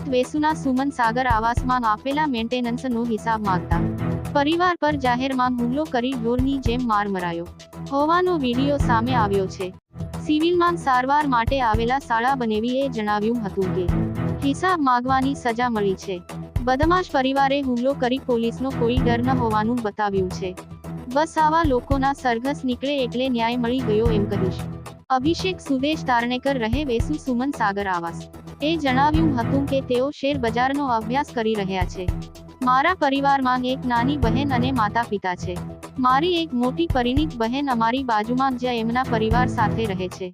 સુરત વેસુના સુમન સાગર આવાસમાં આપેલા મેન્ટેનન્સનો હિસાબ માંગતા પરિવાર પર જાહેરમાં હુમલો કરી ઢોરની જેમ માર મરાયો હોવાનો વિડીયો સામે આવ્યો છે। સિવિલમાં સારવાર માટે આવેલા શાળા બનેવીએ જણાવ્યું હતું કે હિસાબ માંગવાની સજા મળી છે। બદમાશ પરિવારે હુમલો કરી પોલીસનો કોઈ ડર ન હોવાનું બતાવ્યું છે। બસ આવા લોકોના સરઘસ નીકળે એટલે ન્યાય મળી ગયો એમ કહીશ। અભિષેક સુદેશ તારણેકર રહે વેસુ સુમન સાગર આવાસ એ જણાવ્યું હતું કે તેઓ શેર બજારનો અભ્યાસ કરી રહ્યા છે। મારા પરિવારમાં એક નાની બહેન અને માતા પિતા છે। મારી એક મોટી પરિણીત બહેન અમારી બાજુમાં જ એમના પરિવાર સાથે રહે છે।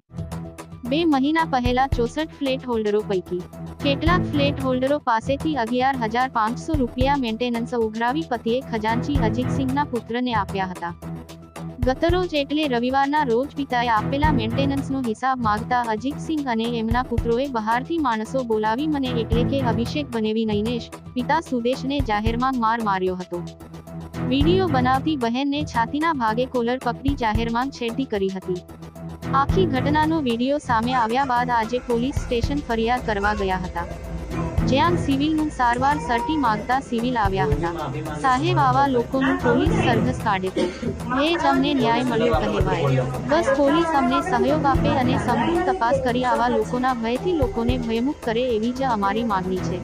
2 મહિના પહેલા 64 ફ્લેટ હોલ્ડરો પૈકી કેટલાક ફ્લેટ હોલ્ડરો પાસેથી 11,500 રૂપિયા મેન્ટેનન્સ ઉઘરાવી પતિએ ખજાનચી અજીતસિંહના પુત્રને આપ્યા હતા। ગતરોજ એટલે રવિવારના રોજ પિતાએ આપેલા મેન્ટેનન્સનો હિસાબ માંગતા અજીતસિંહ અને એમના પુત્રોએ બહારથી માણસો બોલાવી મને એટલે કે અભિષેક બનેવી નૈનેશ પિતા સુદેશને જાહેરમાં માર માર્યો હતો। વિડીયો બનાવતી બહેનને છાતીના ભાગે કોલર પકડી જાહેરમાં છેડતી કરી હતી। આખી ઘટનાનો વિડીયો સામે આવ્યા બાદ આજે પોલીસ સ્ટેશન ફરિયાદ કરવા ગયા હતા, જ્યાં સિવિલનું સારવાર સર્ટી માંગતા સિવિલ આવ્યા હતા। સાહેબ આવા લોકોનું પોલીસ સરઘસ કાઢે તો એ જ અમને ન્યાય મળ્યો કહેવાય। બસ પોલીસ અમને સહયોગ આપે અને સંપૂર્ણ તપાસ કરી આવા લોકોના ભયથી લોકોને ભયમુક્ત કરે એવી જ અમારી માંગણી છે।